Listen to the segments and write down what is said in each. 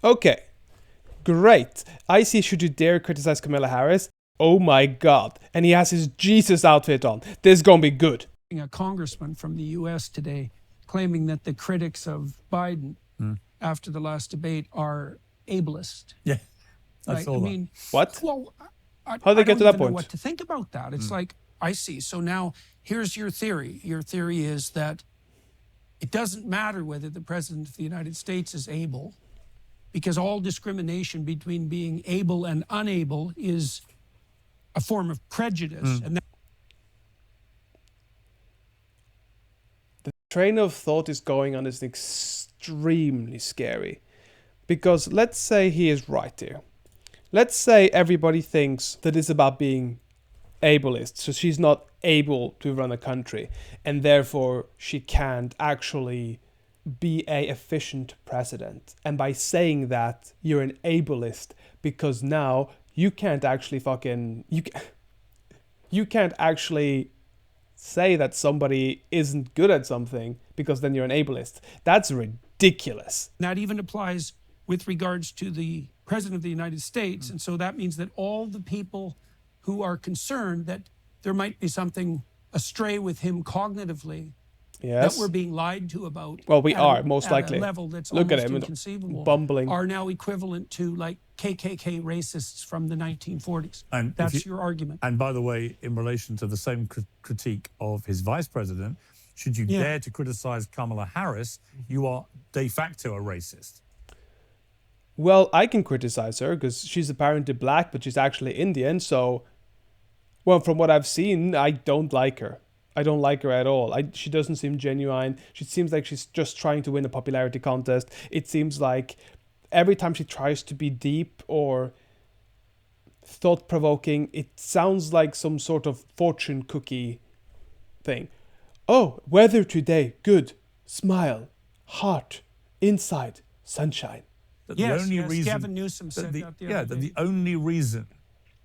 Okay, great. I see Should You Dare Criticize Kamala Harris? Oh my god. And he has his Jesus outfit on. This is gonna be good. A congressman from the U.S. today claiming that the critics of Biden after the last debate are ableist. Yeah, I saw that. I mean, What? Well, How did they get to that I don't even know point? what to think about that. It's like, I see. So now here's your theory. Your theory is that it doesn't matter whether the president of the United States is able, because all discrimination between being able and unable is a form of prejudice. And The train of thought is going on is extremely scary. Because let's say he is right here. Let's say everybody thinks that it's about being ableist, so she's not able to run a country, and therefore she can't actually be a efficient president. And by saying that, you're an ableist, because now you can't actually you can't actually say that somebody isn't good at something, because then you're an ableist. That's ridiculous. that even applies with regards to the president of the United States. And so that means that all the people who are concerned that there might be something astray with him cognitively, Yes. that we're being lied to about. Well, we at are, most likely. At a level that's Look at almost him, inconceivable. bumbling. Are now equivalent to like KKK racists from the 1940s. And That's your argument. And by the way, in relation to the same critique of his vice president, should you dare to criticize Kamala Harris, you are de facto a racist. Well, I can criticize her because she's apparently black, but she's actually Indian. So, well, from what I've seen, I don't like her. I don't like her at all. She doesn't seem genuine. She seems like she's just trying to win a popularity contest. It seems like every time she tries to be deep or thought-provoking, it sounds like some sort of fortune cookie thing. Oh, weather today, good. Smile, heart, inside, sunshine. Yes, Gavin Newsom said that the other day. The only reason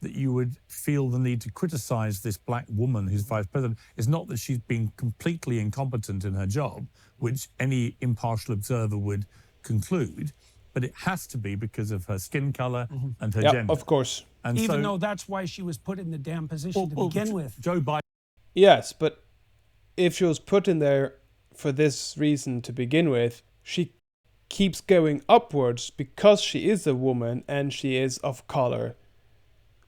that you would feel the need to criticize this black woman who's vice president is not that she's been completely incompetent in her job, which any impartial observer would conclude, but it has to be because of her skin color and her gender. Of course. And even though that's why she was put in the damn position to begin with. Joe Biden. Yes, but if she was put in there for this reason to begin with, she keeps going upwards because she is a woman and she is of color.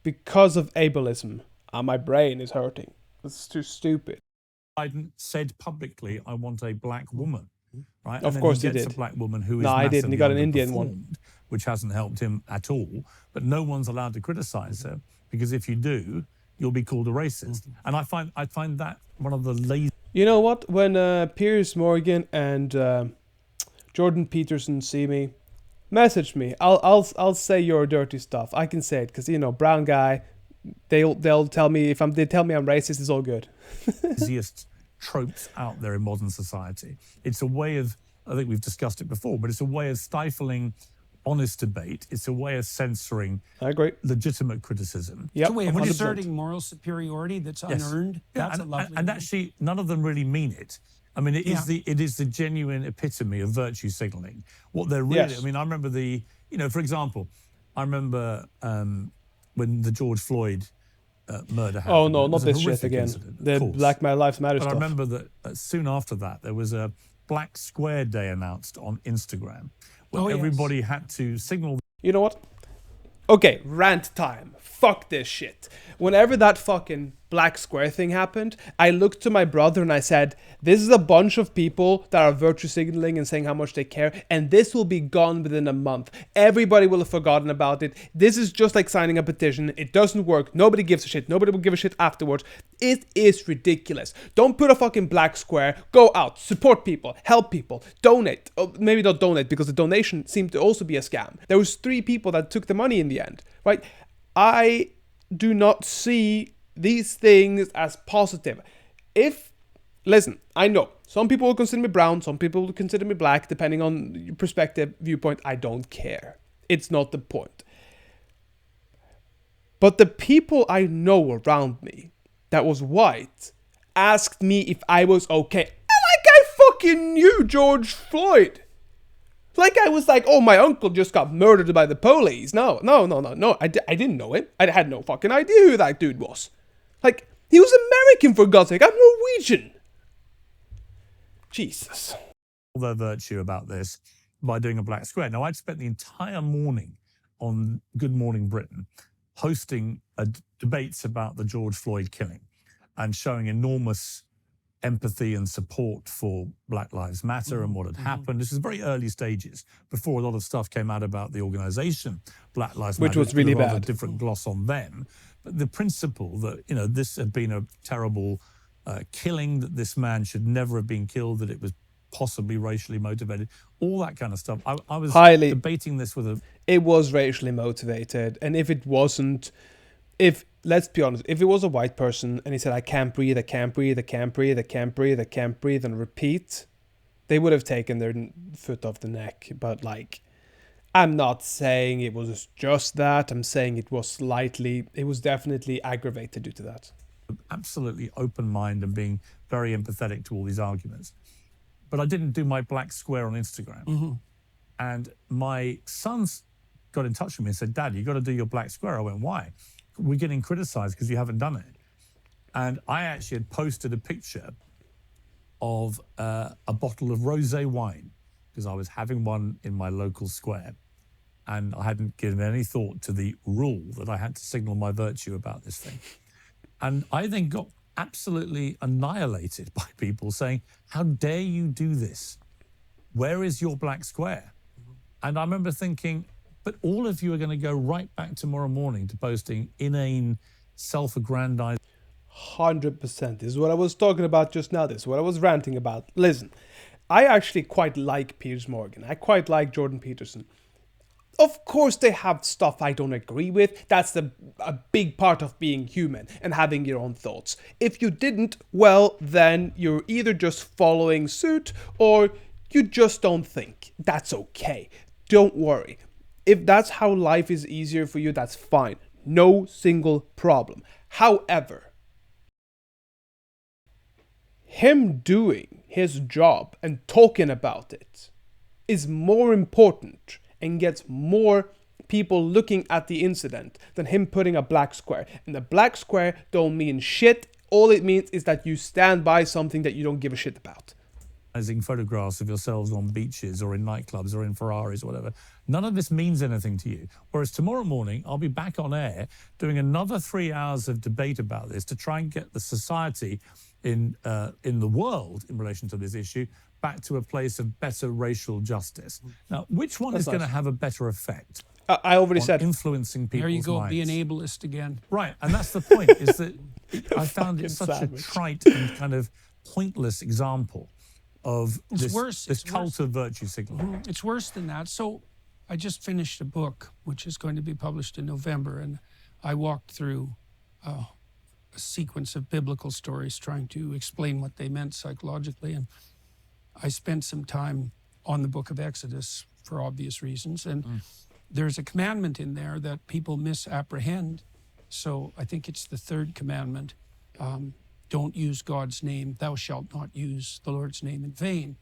Because of ableism. My brain is hurting. It's too stupid. Biden said publicly, I want a black woman. Right? Of course he did. A black woman who is No, I didn't. He got an Indian one. underperformed, which hasn't helped him at all. But no one's allowed to criticize her, because if you do, you'll be called a racist. And I find that one of the lazy. You know what? When Piers Morgan and Jordan Peterson see me, message me. I'll say your dirty stuff. I can say it because brown guy. They'll tell me they tell me I'm racist. It's all good. Easiest tropes out there in modern society. It's a way of, I think we've discussed it before, but it's a way of stifling honest debate. It's a way of censoring legitimate criticism. Yep, it's a way of 100%. asserting moral superiority that's unearned. That's a lovely and way. actually, none of them really mean it. I mean, it is the genuine epitome of virtue signaling. What they're really, I mean, I remember for example, I remember when the George Floyd murder happened. Oh no, not this shit again. The Black Lives Matter stuff. I remember that soon after that, there was a Black Square Day announced on Instagram, where everybody had to signal. You know what? Okay, rant time. Fuck this shit. Whenever that fucking Black Square thing happened, I looked to my brother and I said, this is a bunch of people that are virtue signaling and saying how much they care, and this will be gone within a month. Everybody will have forgotten about it. This is just like signing a petition. It doesn't work. Nobody gives a shit. Nobody will give a shit afterwards. It is ridiculous. Don't put a fucking Black Square. Go out. Support people. Help people. Donate. Oh, maybe not donate, because the donation seemed to also be a scam. There was 3 people that took the money in the end, right? I do not see these things as positive. Listen, I know some people will consider me brown, some people will consider me black, depending on your perspective, viewpoint. I don't care. It's not the point. But the people I know around me that was white asked me if I was okay. Like I fucking knew George Floyd. Like I was like, oh, my uncle just got murdered by the police. No. I didn't know him. I had no fucking idea who that dude was. Like, he was American, for God's sake. I'm Norwegian. Jesus. Their virtue about this by doing a black square. Now, I'd spent the entire morning on Good Morning Britain hosting debates about the George Floyd killing and showing enormous empathy and support for Black Lives Matter and what had happened. This was very early stages before a lot of stuff came out about the organization Black Lives Matter, which was really with a rather bad. different gloss on them. But the principle that, you know, this had been a terrible killing, that this man should never have been killed, that it was possibly racially motivated, all that kind of stuff. I was debating this with a... It was racially motivated, and if it wasn't, let's be honest, if it was a white person and he said, I can't breathe, I can't breathe, I can't breathe, I can't breathe, I can't breathe, and repeat, they would have taken their foot off the neck. But like, I'm not saying it was just that. I'm saying it was definitely aggravated due to that. Absolutely open mind and being very empathetic to all these arguments. But I didn't do my black square on Instagram. And my sons got in touch with me and said, Dad, you got to do your black square. I went, why? We're getting criticized because you haven't done it. And I actually had posted a picture of a bottle of rosé wine because I was having one in my local square. And I hadn't given any thought to the rule that I had to signal my virtue about this thing. And I then got absolutely annihilated by people saying, how dare you do this? Where is your black square? And I remember thinking, but all of you are going to go right back tomorrow morning to posting inane, self-aggrandizing. 100%. This is what I was talking about just now. This is what I was ranting about. Listen, I actually quite like Piers Morgan. I quite like Jordan Peterson. Of course, they have stuff I don't agree with. That's a big part of being human and having your own thoughts. If you didn't, well, then you're either just following suit or you just don't think. That's okay. Don't worry. If that's how life is easier for you, that's fine. No single problem. However, him doing his job and talking about it is more important and gets more people looking at the incident than him putting a black square. And the black square don't mean shit. All it means is that you stand by something that you don't give a shit about. Photographs of yourselves on beaches or in nightclubs or in Ferraris or whatever. None of this means anything to you. Whereas tomorrow morning, I'll be back on air doing another 3 hours of debate about this to try and get the society in the world in relation to this issue back to a place of better racial justice. Now, which one is going to have a better effect? I already said influencing people's minds. There you go, be an ableist again. Right, and that's the point, is that I found it such a trite and kind of pointless example of this cult of virtue signaling. It's worse than that. So I just finished a book, which is going to be published in November, and I walked through a sequence of biblical stories trying to explain what they meant psychologically, and I spent some time on the book of Exodus for obvious reasons, and there's a commandment in there that people misapprehend. So I think it's the third commandment. Don't use God's name. Thou shalt not use the Lord's name in vain.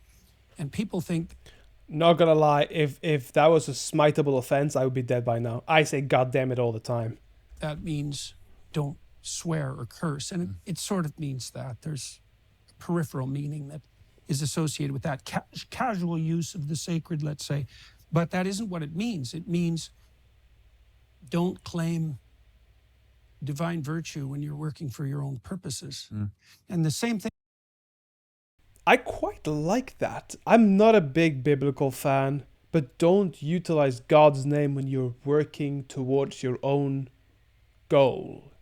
And people think... Not gonna lie, if that was a smiteable offense, I would be dead by now. I say God damn it all the time. That means don't swear or curse. And it sort of means that. There's a peripheral meaning that is associated with that casual use of the sacred, let's say. But that isn't what it means. It means don't claim divine virtue when you're working for your own purposes. And the same thing. I quite like that. I'm not a big biblical fan, but don't utilize God's name when you're working towards your own goal.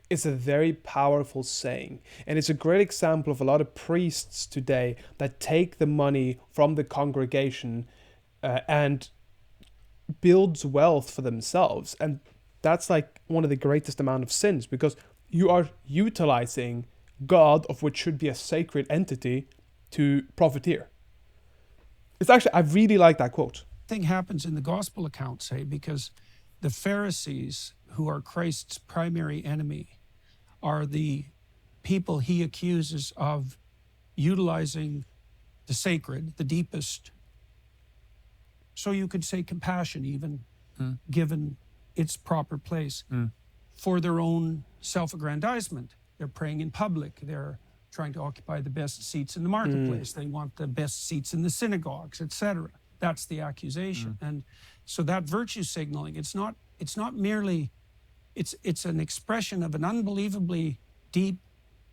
It's a very powerful saying, and it's a great example of a lot of priests today that take the money from the congregation and builds wealth for themselves. And that's like one of the greatest amount of sins, because you are utilizing God, of which should be a sacred entity, to profiteer. It's actually, I really like that quote. Thing happens in the gospel account, say, because the Pharisees, who are Christ's primary enemy, are the people he accuses of utilizing the sacred, the deepest So you could say compassion, even given its proper place, for their own self-aggrandizement. They're praying in public. They're trying to occupy the best seats in the marketplace. They want the best seats in the synagogues, etc. That's the accusation. And so that virtue signaling, it's not merely, it's an expression of an unbelievably deep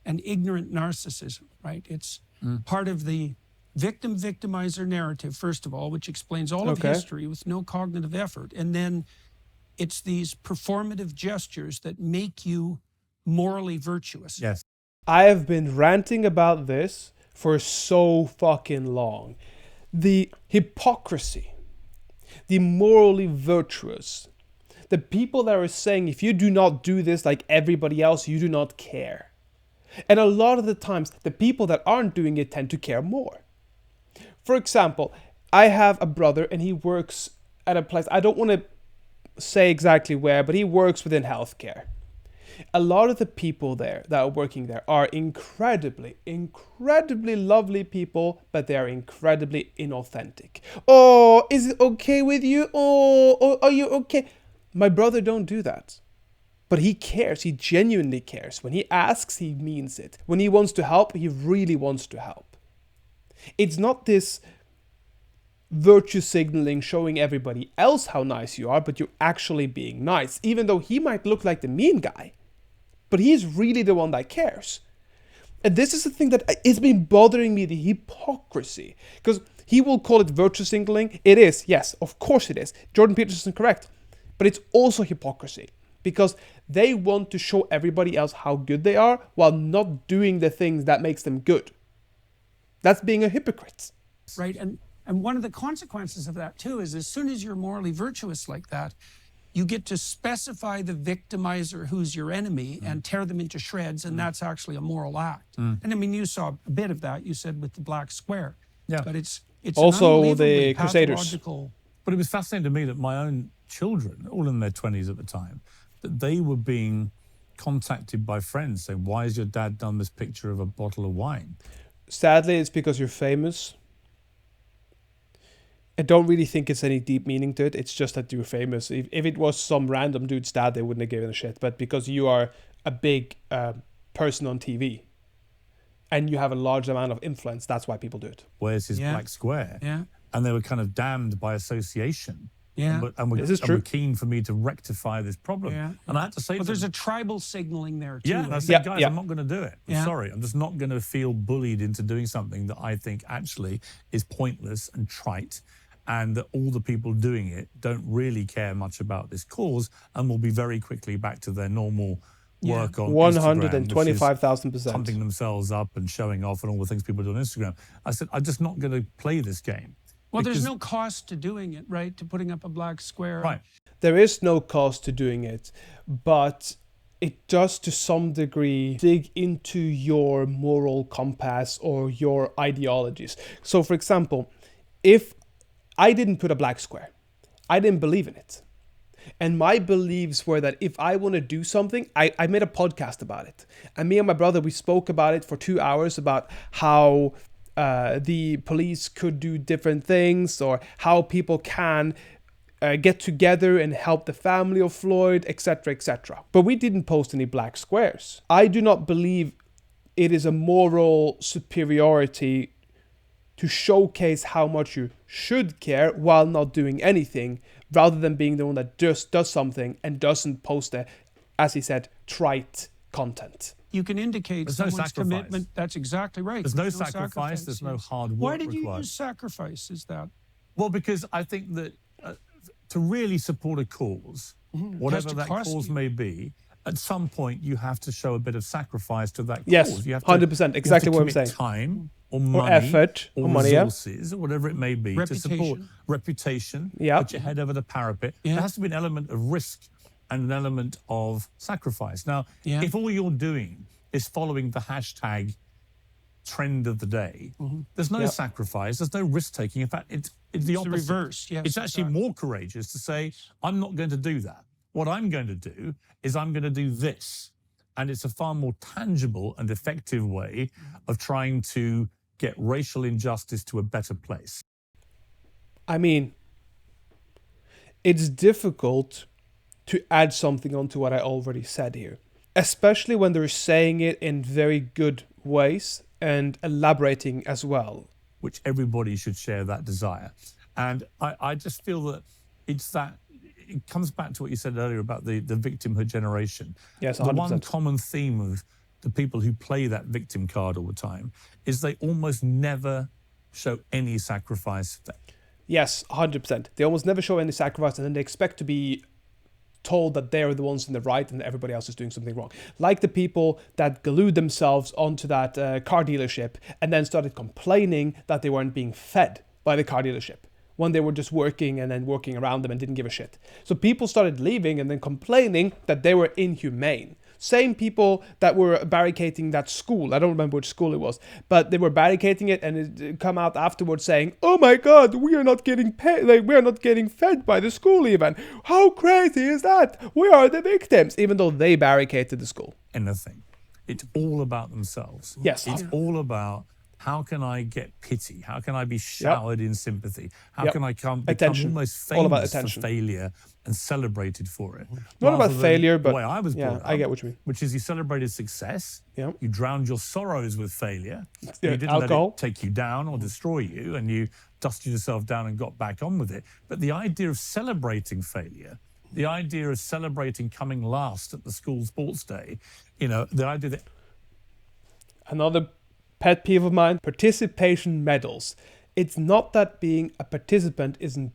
and ignorant narcissism, right? It's part of the victim-victimizer narrative, first of all, which explains all of history with no cognitive effort. And then it's these performative gestures that make you morally virtuous. Yes. I have been ranting about this for so fucking long. The hypocrisy, the morally virtuous, the people that are saying if you do not do this like everybody else, you do not care. And a lot of the times, the people that aren't doing it tend to care more. For example, I have a brother and he works at a place, I don't want to say exactly where, but he works within healthcare. A lot of the people there that are working there are incredibly lovely people, but they are incredibly inauthentic. Oh, is it okay with you? Oh, are you okay? My brother don't do that. But he cares. He genuinely cares. When he asks, he means it. When he wants to help, he really wants to help. It's not this virtue signaling showing everybody else how nice you are, but you're actually being nice, even though he might look like the mean guy. But he's really the one that cares. And this is the thing that it's been bothering me, the hypocrisy. Because he will call it virtue signaling. It is, yes, of course it is. Jordan Peterson is correct. But it's also hypocrisy. Because they want to show everybody else how good they are while not doing the things that makes them good. That's being a hypocrite. Right, and one of the consequences of that too is as soon as you're morally virtuous like that, you get to specify the victimizer who's your enemy and tear them into shreds, and that's actually a moral act. And I mean, you saw a bit of that, you said, with the black square. Yeah. But it's also the Crusaders. But it was fascinating to me that my own children, all in their 20s at the time, that they were being contacted by friends saying, why has your dad done this picture of a bottle of wine? Sadly, it's because you're famous. I don't really think it's any deep meaning to it. It's just that you're famous. If it was some random dude's dad, they wouldn't have given a shit. But because you are a big person on TV and you have a large amount of influence, that's why people do it. Where's his black square? Yeah. And they were kind of damned by association. Yeah. And were keen for me to rectify this problem. Yeah. And I had to say But there's a tribal signaling there too. yeah, and I said, guys, I'm not going to do it. I'm sorry. I'm just not going to feel bullied into doing something that I think actually is pointless and trite, and that all the people doing it don't really care much about this cause and will be very quickly back to their normal work on 125,000%. pumping themselves up and showing off and all the things people do on Instagram. I said, I'm just not going to play this game. Well, there's no cost to doing it, right? To putting up a black square. Right. There is no cost to doing it, but it does to some degree dig into your moral compass or your ideologies. So, for example, if I didn't put a black square, I didn't believe in it. And my beliefs were that if I want to do something, I made a podcast about it. And me and my brother, we spoke about it for 2 hours about how the police could do different things or how people can get together and help the family of Floyd, etc., etc. But we didn't post any black squares. I do not believe it is a moral superiority to showcase how much you should care while not doing anything, rather than being the one that just does something and doesn't post the, as he said, trite content. You can indicate someone's commitment. That's exactly right. There's no sacrifice. There's no hard work. Why did you required. use sacrifice? Is that? Well, because I think that to really support a cause, whatever that cause may be, at some point you have to show a bit of sacrifice to that cause. Yes, you have 100%. Exactly what I'm saying. Time or money or effort or money, resources or whatever it may be to support reputation. Put your head over the parapet. There has to be an element of risk and an element of sacrifice. Now, if all you're doing is following the hashtag trend of the day, there's no sacrifice, there's no risk-taking. In fact, it's the opposite. The reverse, yes. It's actually more courageous to say, I'm not going to do that. What I'm going to do is I'm going to do this. And it's a far more tangible and effective way of trying to get racial injustice to a better place. I mean, it's difficult to add something onto what I already said here, especially when they're saying it in very good ways and elaborating as well. Which everybody should share that desire. And I just feel that it comes back to what you said earlier about the victimhood generation. Yes, 100%. The one common theme of the people who play that victim card all the time is they almost never show any sacrifice. Yes, 100%. They almost never show any sacrifice, and then they expect to be told that they're the ones in the right and that everybody else is doing something wrong. Like the people that glued themselves onto that car dealership and then started complaining that they weren't being fed by the car dealership when they were just working and then working around them and didn't give a shit. So people started leaving and then complaining that they were inhumane. Same people that were barricading that school. I don't remember which school it was, but they were barricading it, and it come out afterwards saying, "Oh my God, we are not getting paid. Like, we are not getting fed by the school even. How crazy is that? We are the victims," even though they barricaded the school. Anything. It's all about themselves. Yes. It's all about, how can I get pity? How can I be showered in sympathy? How can I become almost All about famous for attention. failure and celebrated for it? Not about Rather than failure, but the way I was brought up, I get what you mean. which is you celebrated success. Yeah. You drowned your sorrows with failure. Yeah, You didn't alcohol. let it take you down or destroy you, and you dusted yourself down and got back on with it. But the idea of celebrating failure, the idea of celebrating coming last at the school sports day, the idea that Another pet peeve of mine, participation medals. It's not that being a participant isn't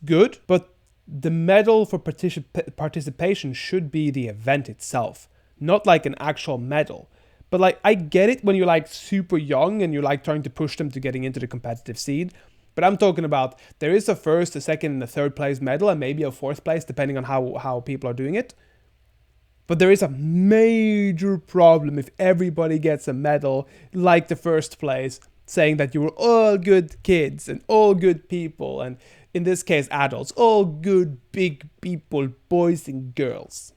good, but the medal for participation should be the event itself, not like an actual medal. But like, I get it when you're like super young and you're like trying to push them to getting into the competitive scene. But I'm talking about, there is a first, a second, and a third place medal, and maybe a fourth place, depending on how people are doing it. But there is a major problem if everybody gets a medal like the first place, saying that you were all good kids and all good people, and in this case adults, all good big people, boys and girls.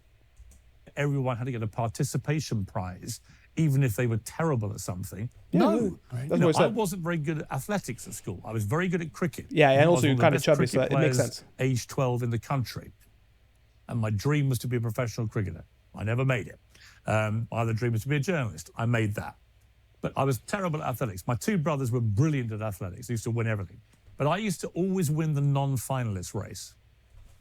everyone had to get a participation prize, even if they were terrible at something. Yeah, no, right. You know, I wasn't very good at athletics at school. I was very good at cricket. Yeah, and I was also one you're the kind of best chubby, so cricket it makes players sense. Age 12 in the country, and my dream was to be a professional cricketer. I never made it. My other dream was to be a journalist. I made that. But I was terrible at athletics. My two brothers were brilliant at athletics. They used to win everything. But I used to always win the non-finalist race.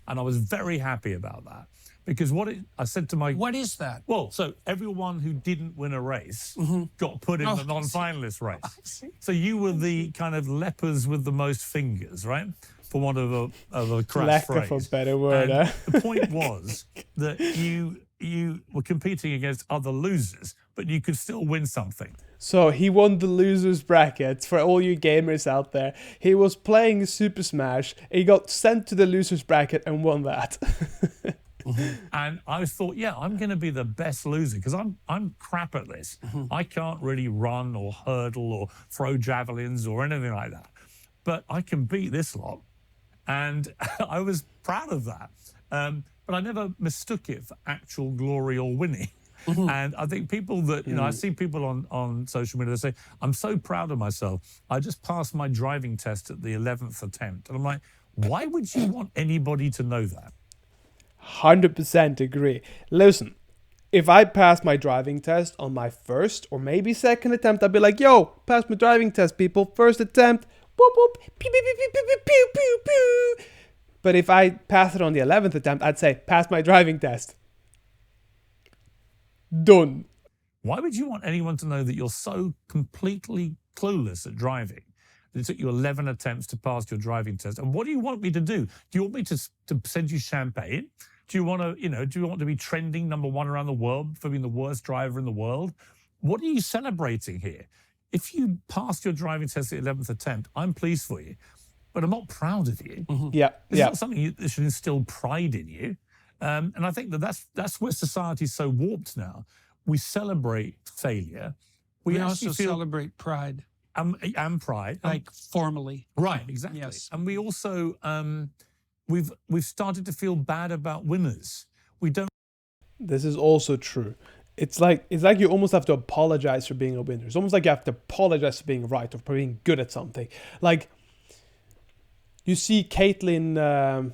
And I was very happy about that. Because I said to my... What is that? Well, so everyone who didn't win a race got put in the non-finalist race. So you were the kind of lepers with the most fingers, right? For want of a crass Lack phrase. of a better word, And huh? the point was that you were competing against other losers, but you could still win something. So he won the losers bracket for all you gamers out there. He was playing Super Smash. He got sent to the losers bracket and won that. And I thought, yeah, I'm going to be the best loser because I'm crap at this. I can't really run or hurdle or throw javelins or anything like that. But I can beat this lot. And I was proud of that. But I never mistook it for actual glory or winning. And I think people that, I see people on social media, they say, I'm so proud of myself. I just passed my driving test at the 11th attempt. And I'm like, why would you want anybody to know that? 100% agree. Listen, if I pass my driving test on my first or maybe second attempt, I'd be like, yo, pass my driving test, people. First attempt, whoop, whoop, pew, pew, pew, pew, pew, pew, pew, pew. But if I pass it on the 11th attempt, I'd say, pass my driving test. Done. Why would you want anyone to know that you're so completely clueless at driving that it took you 11 attempts to pass your driving test? And what do you want me to do? Do you want me to send you champagne? Do you want to be trending #1 around the world for being the worst driver in the world? What are you celebrating here? If you passed your driving test at the 11th attempt, I'm pleased for you, but I'm not proud of you. Yeah. It's not something that should instill pride in you. And I think that's where society's so warped now. We celebrate failure. We actually also celebrate pride. And pride. Like formally. Right, exactly. Yes. And we also, we've started to feel bad about winners. We don't. This is also true. It's like you almost have to apologize for being a winner. It's almost like you have to apologize for being right or for being good at something. Like, You see Caitlin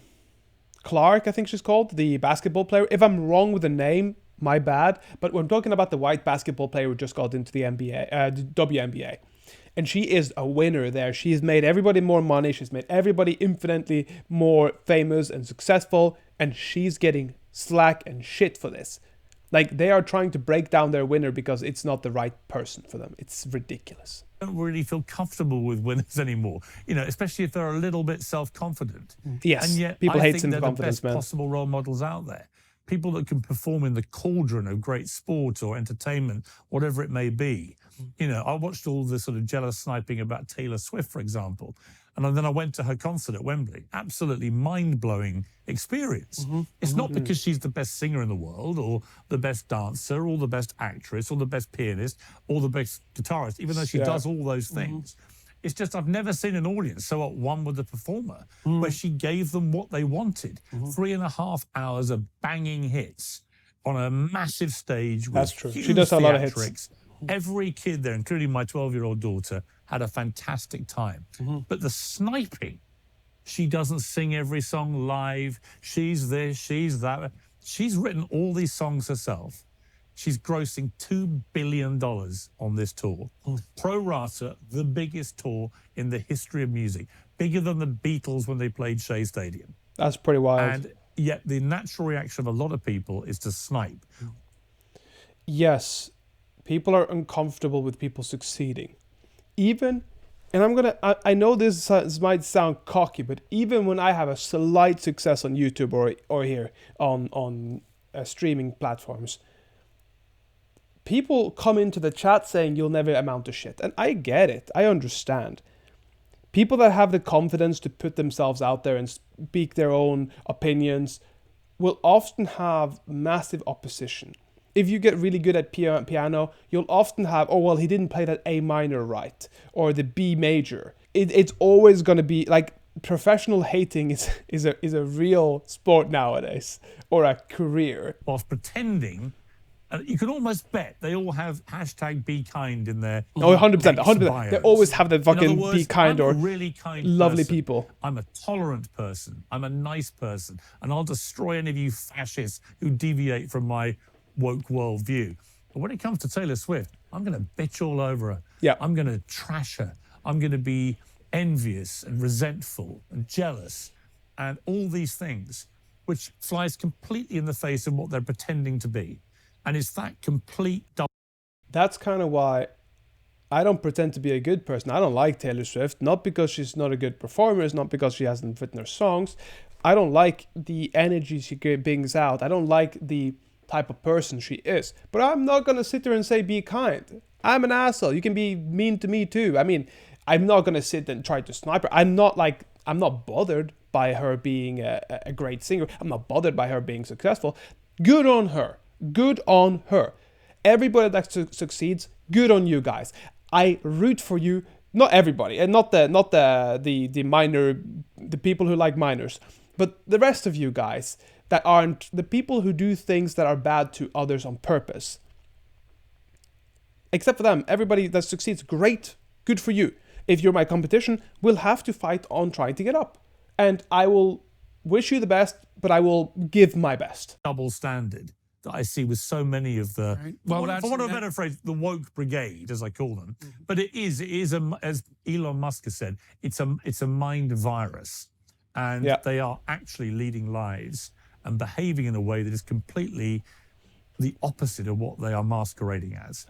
Clark, I think she's called, the basketball player. If I'm wrong with the name, my bad. But we're talking about the white basketball player who just got into the NBA, the WNBA. And she is a winner there. She's made everybody more money. She's made everybody infinitely more famous and successful. And she's getting slack and shit for this. Like, they are trying to break down their winner because it's not the right person for them. It's ridiculous. I don't really feel comfortable with winners anymore, you know, especially if they're a little bit self-confident. Yes, and yet people I hate think they're the self-confidence, best man. possible role models out there. People that can perform in the cauldron of great sport or entertainment, whatever it may be. You know, I watched all the sort of jealous sniping about Taylor Swift, for example, and then I went to her concert at Wembley. Absolutely mind-blowing experience. It's not because she's the best singer in the world or the best dancer or the best actress or the best pianist or the best guitarist, even though she does all those things. It's just I've never seen an audience so at one with the performer where she gave them what they wanted. 3.5 hours of banging hits on a massive stage with That's true. huge She does a lot of hits. theatrics. Every kid there, including my 12-year-old daughter, had a fantastic time. But the sniping, she doesn't sing every song live. She's this, she's that. She's written all these songs herself. She's grossing $2 billion on this tour. Pro rata, the biggest tour in the history of music. Bigger than the Beatles when they played Shea Stadium. That's pretty wild. And yet the natural reaction of a lot of people is to snipe. Yes, people are uncomfortable with people succeeding. Even, and I know this might sound cocky, but even when I have a slight success on YouTube or here on streaming platforms, people come into the chat saying you'll never amount to shit. And I get it. I understand. People that have the confidence to put themselves out there and speak their own opinions will often have massive opposition. If you get really good at piano, you'll often have, oh, well, he didn't play that A minor right, or the B major. It's always going to be, like, professional hating is a real sport nowadays, or a career. Whilst pretending, you can almost bet they all have hashtag be kind in their 100%. bios. They always have the fucking In other words, be kind I'm or a really kind lovely person. people. I'm a tolerant person. I'm a nice person. And I'll destroy any of you fascists who deviate from my woke worldview. But when it comes to Taylor Swift, I'm going to bitch all over her. Yeah. I'm going to trash her. I'm going to be envious and resentful and jealous and all these things, which flies completely in the face of what they're pretending to be. And it's that complete double. That's kind of why I don't pretend to be a good person. I don't like Taylor Swift, not because she's not a good performer, it's not because she hasn't written her songs. I don't like the energy she brings out. I don't like the type of person she is. But I'm not going to sit there and say be kind. I'm an asshole. You can be mean to me too. I mean, I'm not going to sit and try to snipe her. I'm not bothered by her being a great singer. I'm not bothered by her being successful. Good on her. Good on her. Everybody that succeeds, good on you guys. I root for you. Not everybody, and not the minor, the people who like minors, but the rest of you guys that aren't the people who do things that are bad to others on purpose. Except for them, everybody that succeeds, great, good for you. If you're my competition, we'll have to fight on trying to get up, and I will wish you the best, but I will give my best. Double standard that I see with so many of the, Right. Well, for want of a better phrase, the woke brigade, as I call them. But it is as Elon Musk has said, it's a mind virus, and they are actually leading lives and behaving in a way that is completely the opposite of what they are masquerading as.